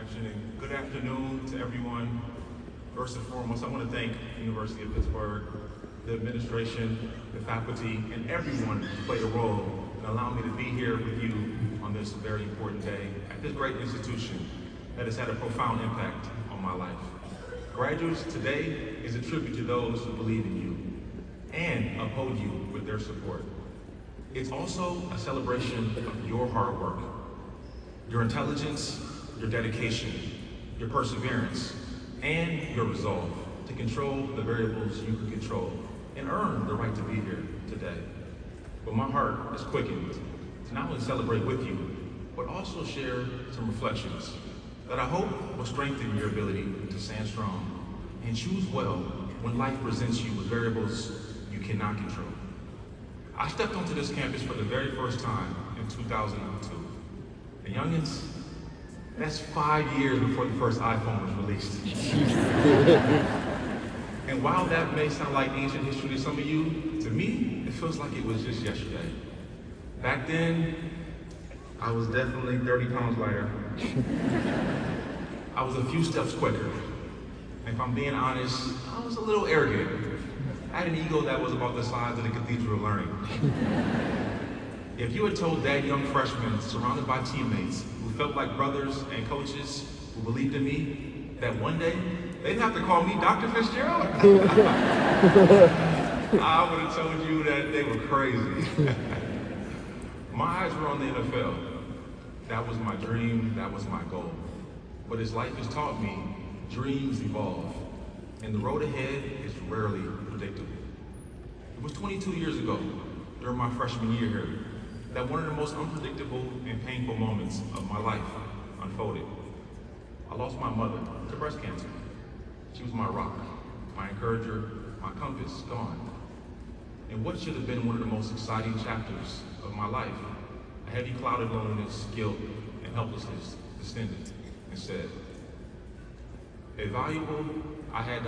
introduction, and good afternoon to everyone. First and foremost, I want to thank the University of Pittsburgh, the administration, the faculty, and everyone who played a role in allowing me to be here with you on this very important day at this great institution that has had a profound impact on my life. Graduates, today is a tribute to those who believe in you and uphold you with their support. It's also a celebration of your hard work, your intelligence, your dedication, your perseverance, and your resolve to control the variables you can control and earn the right to be here today. But my heart is quickened to not only celebrate with you, but also share some reflections that I hope will strengthen your ability to stand strong and choose well when life presents you with variables you cannot control. I stepped onto this campus for the very first time in 2002. And youngins, that's 5 years before the first iPhone was released. And while that may sound like ancient history to some of you, to me, it feels like it was just yesterday. Back then, I was definitely 30 pounds lighter. I was a few steps quicker. And if I'm being honest, I was a little arrogant. I had an ego that was about the size of the Cathedral of Learning. If you had told that young freshman, surrounded by teammates who felt like brothers and coaches who believed in me, that one day they'd have to call me Dr. Fitzgerald, I would have told you that they were crazy. My eyes were on the NFL. That was my dream, that was my goal. But as life has taught me, dreams evolve, and the road ahead is rarely predictable. It was 22 years ago, during my freshman year here, that one of the most unpredictable and painful moments of my life unfolded. I lost my mother to breast cancer. She was my rock, my encourager, my compass, gone. And what should have been one of the most exciting chapters of my life, a heavy cloud of loneliness, guilt, and helplessness, descended instead. A valuable I had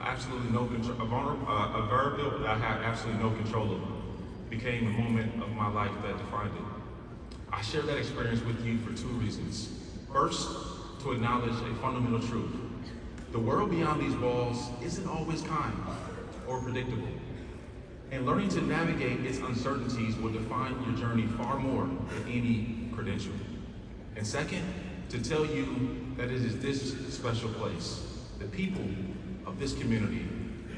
absolutely no control, a variable that I had absolutely no control over, became a moment of my life that defined it. I share that experience with you for two reasons. First, to acknowledge a fundamental truth. The world beyond these walls isn't always kind or predictable. And learning to navigate its uncertainties will define your journey far more than any credential. And second, to tell you that it is this special place, the people of this community,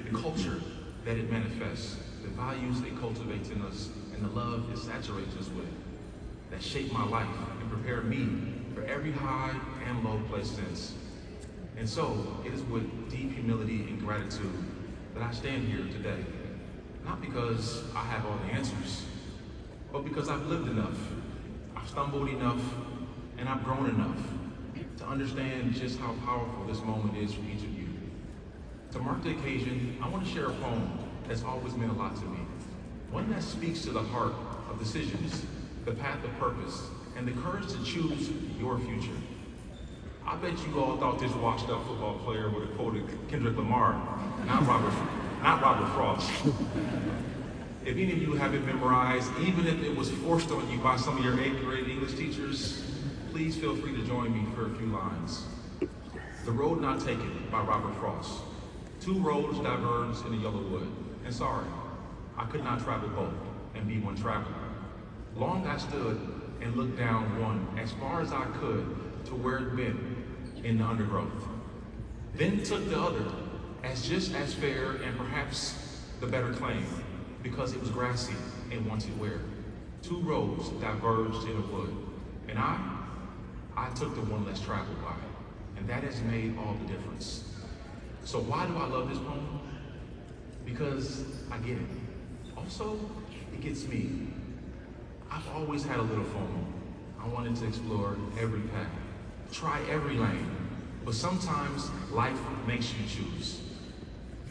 the culture that it manifests, the values it cultivates in us, and the love it saturates us with, that shaped my life and prepared me for every high and low place since. And so, it is with deep humility and gratitude that I stand here today. Not because I have all the answers, but because I've lived enough, I've stumbled enough, and I've grown enough to understand just how powerful this moment is for each of you. To mark the occasion, I want to share a poem that's always meant a lot to me. One that speaks to the heart of decisions, the path of purpose, and the courage to choose your future. I bet you all thought this washed up football player would have quoted Kendrick Lamar, not Robert Frost. If any of you have it memorized, even if it was forced on you by some of your 8th grade English teachers, please feel free to join me for a few lines. The Road Not Taken by Robert Frost. Two roads diverged in the yellow wood, and sorry, I could not travel both and be one traveler. Long I stood and looked down one as far as I could to where it been in the undergrowth. Then took the other as just as fair and perhaps the better claim, because it was grassy and wanted wear. Two roads diverged in a wood, and I took the one less traveled by, and that has made all the difference. So why do I love this poem? Because I get it. Also, it gets me. I've always had a little FOMO. I wanted to explore every path, try every lane, but sometimes life makes you choose.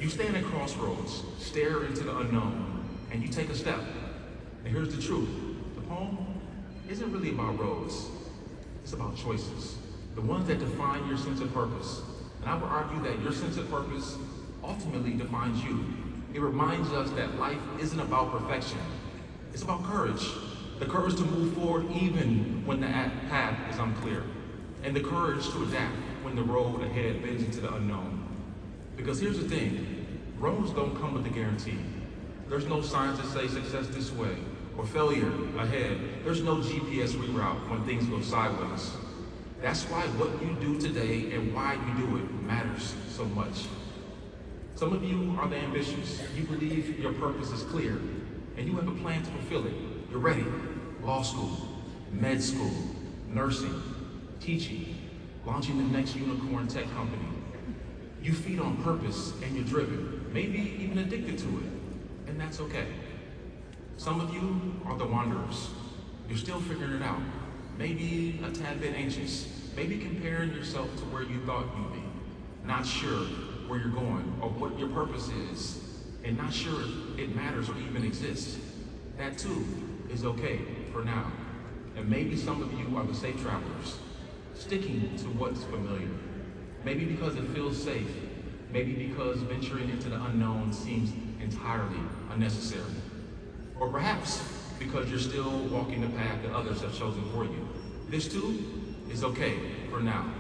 You stand at crossroads, stare into the unknown, and you take a step. And here's the truth. The poem isn't really about roads. It's about choices, the ones that define your sense of purpose. And I would argue that your sense of purpose ultimately defines you. It reminds us that life isn't about perfection. It's about courage. The courage to move forward even when the path is unclear. and the courage to adapt when the road ahead bends into the unknown. Because here's the thing, roads don't come with a guarantee. There's no signs that say success this way or failure ahead. There's no GPS reroute when things go sideways. That's why what you do today and why you do it matters so much. Some of you are the ambitious. You believe your purpose is clear and you have a plan to fulfill it. You're ready. Law school, med school, nursing, teaching, launching the next unicorn tech company. You feed on purpose and you're driven, maybe even addicted to it, and that's okay. Some of you are the wanderers. You're still figuring it out. Maybe a tad bit anxious, maybe comparing yourself to where you thought you'd be, not sure where you're going or what your purpose is, and not sure if it matters or even exists. That too is okay for now. And maybe some of you are the safe travelers, sticking to what's familiar. Maybe because it feels safe, maybe because venturing into the unknown seems entirely unnecessary. Or perhaps because you're still walking the path that others have chosen for you. This too is okay for now.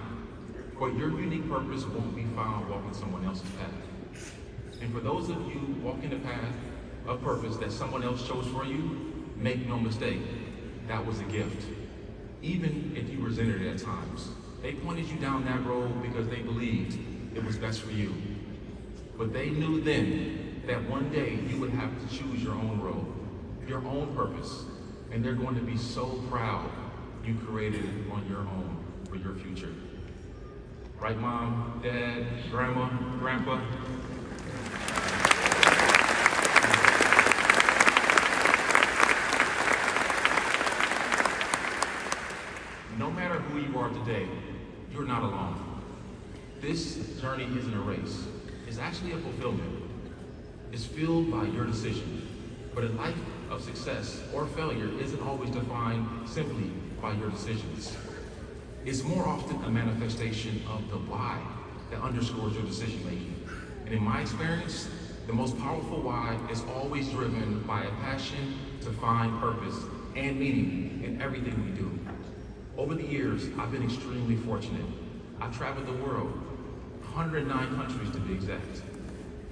But your unique purpose won't be found walking someone else's path. And for those of you walking the path of purpose that someone else chose for you, make no mistake, that was a gift. Even if you resented it at times. They pointed you down that road because they believed it was best for you. But they knew then that one day you would have to choose your own road, your own purpose, and they're going to be so proud you created it on your own for your future. Right, Mom, Dad, Grandma, Grandpa? No matter who you are today, you're not alone. This journey isn't a race. It's actually a fulfillment. It's fueled by your decision. But a life of success or failure isn't always defined simply by your decisions. It's more often a manifestation of the why that underscores your decision making. And in my experience, the most powerful why is always driven by a passion to find purpose and meaning in everything we do. Over the years, I've been extremely fortunate. I've traveled the world, 109 countries to be exact.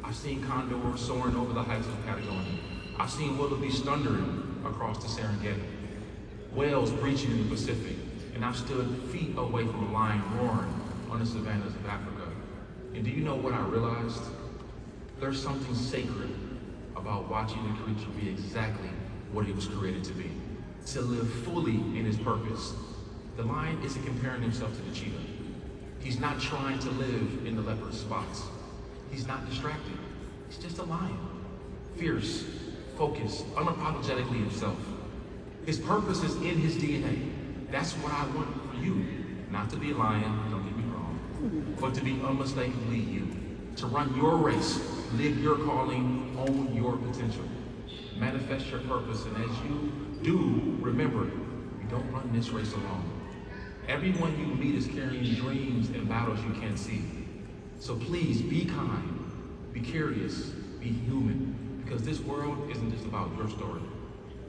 I've seen condors soaring over the heights of Patagonia. I've seen wildebeest thundering across the Serengeti, whales breaching in the Pacific, and I've stood feet away from a lion roaring on the savannas of Africa. And do you know what I realized? There's something sacred about watching the creature be exactly what it was created to be, to live fully in his purpose. The lion isn't comparing himself to the cheetah. He's not trying to live in the leopard's spots. He's not distracted. He's just a lion, fierce, focused, unapologetically himself. His purpose is in his DNA. That's what I want for you. Not to be a lion, don't get me wrong, but to be unmistakably you. To run your race, live your calling, own your potential. Manifest your purpose, and as you do, remember, you don't run this race alone. Everyone you meet is carrying dreams and battles you can't see. So please be kind, be curious, be human, because this world isn't just about your story.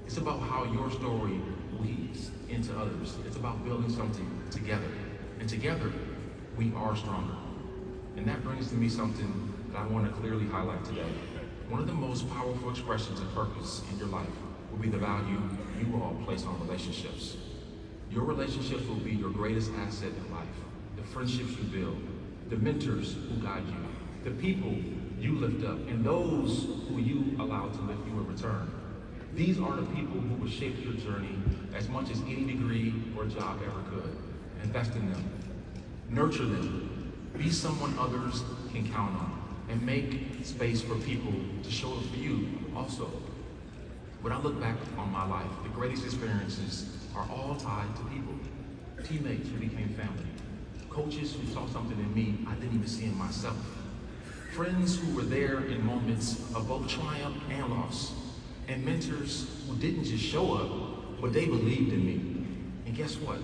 It's about how your story leads into others. It's about building something together. And together, we are stronger. And that brings to me something that I want to clearly highlight today. One of the most powerful expressions of purpose in your life will be the value you all place on relationships. Your relationships will be your greatest asset in life. The friendships you build, the mentors who guide you, the people you lift up, and those who you allow to lift you in return. These are the people who will shape your journey as much as any degree or job ever could. Invest in them. Nurture them. Be someone others can count on. And make space for people to show up for you also. When I look back on my life, the greatest experiences are all tied to people. Teammates who became family. Coaches who saw something in me I didn't even see in myself. Friends who were there in moments of both triumph and loss. And mentors who didn't just show up, but they believed in me. And guess what?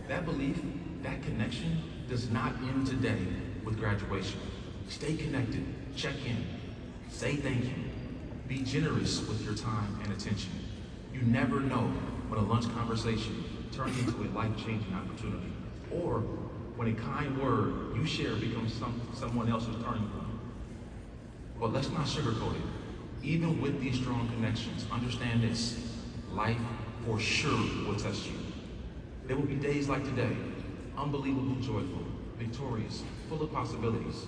That belief, that connection does not end today with graduation. Stay connected, check in, say thank you. Be generous with your time and attention. You never know when a lunch conversation turns into a life-changing opportunity, or when a kind word you share becomes someone else's turning point. But let's not sugarcoat it. Even with these strong connections, understand this: life for sure will test you. There will be days like today, unbelievably joyful, victorious, full of possibilities.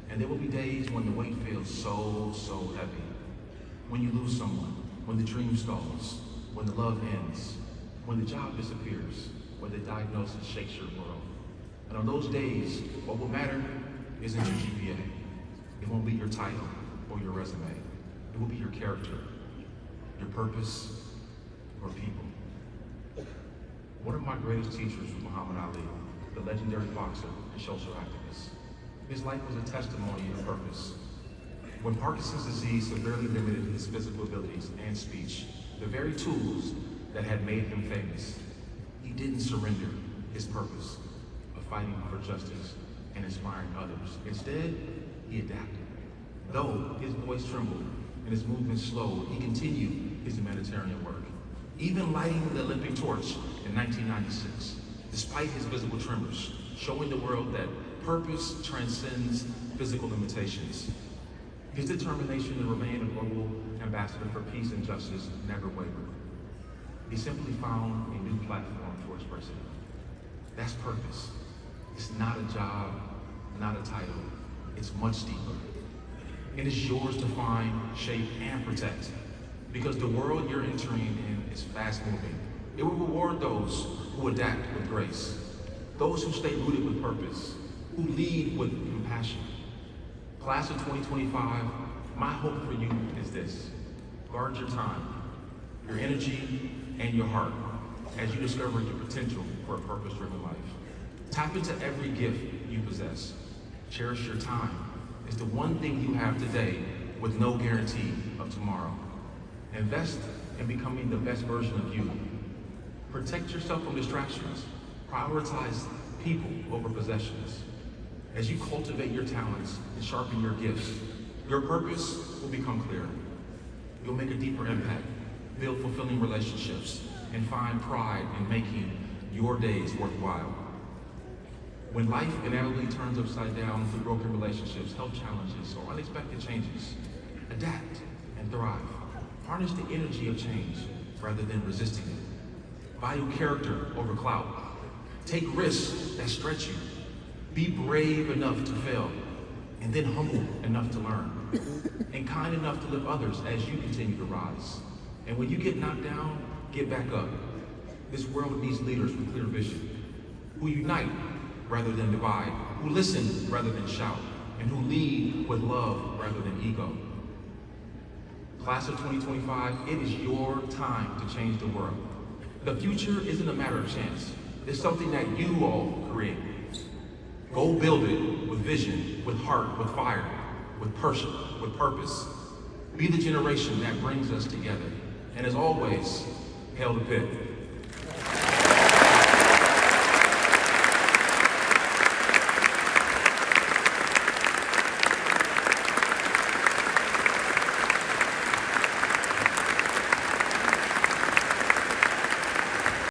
And there will be days when the weight feels so heavy. When you lose someone, when the dream stalls, when the love ends, when the job disappears, when the diagnosis shakes your world. And on those days, what will matter isn't your GPA. It won't be your title or your resume. It will be your character, your purpose, or people. One of my greatest teachers was Muhammad Ali, the legendary boxer and social activist. His life was a testimony of purpose. When Parkinson's disease severely limited his physical abilities and speech, the very tools that had made him famous, he didn't surrender his purpose of fighting for justice and inspiring others. Instead, he adapted. Though his voice trembled and his movement slowed, he continued his humanitarian work, even lighting the Olympic torch in 1996, despite his visible tremors, showing the world that purpose transcends physical limitations. His determination to remain a global ambassador for peace and justice never wavered. He simply found a new platform for expressing it. That's purpose. It's not a job, not a title. It's much deeper. It is yours to find, shape, and protect, because the world you're entering in is fast moving. It will reward those who adapt with grace, those who stay rooted with purpose, who lead with compassion. Class of 2025, my hope for you is this: guard your time, your energy, and your heart as you discover your potential for a purpose-driven life. Tap into every gift you possess. Cherish your time. It's the one thing you have today with no guarantee of tomorrow. Invest in becoming the best version of you. Protect yourself from distractions. Prioritize people over possessions. As you cultivate your talents and sharpen your gifts, your purpose will become clearer. You'll make a deeper impact, build fulfilling relationships, and find pride in making your days worthwhile. When life inevitably turns upside down through broken relationships, health challenges, or unexpected changes, adapt and thrive. Harness the energy of change rather than resisting it. Value character over clout. Take risks that stretch you. Be brave enough to fail, and then humble enough to learn, and kind enough to lift others as you continue to rise. And when you get knocked down, get back up. This world needs leaders with clear vision, who unite rather than divide, who listen rather than shout, and who lead with love rather than ego. Class of 2025, it is your time to change the world. The future isn't a matter of chance. It's something that you all create. Go build it with vision, with heart, with fire, with purpose. Be the generation that brings us together. And as always, hail to Pitt.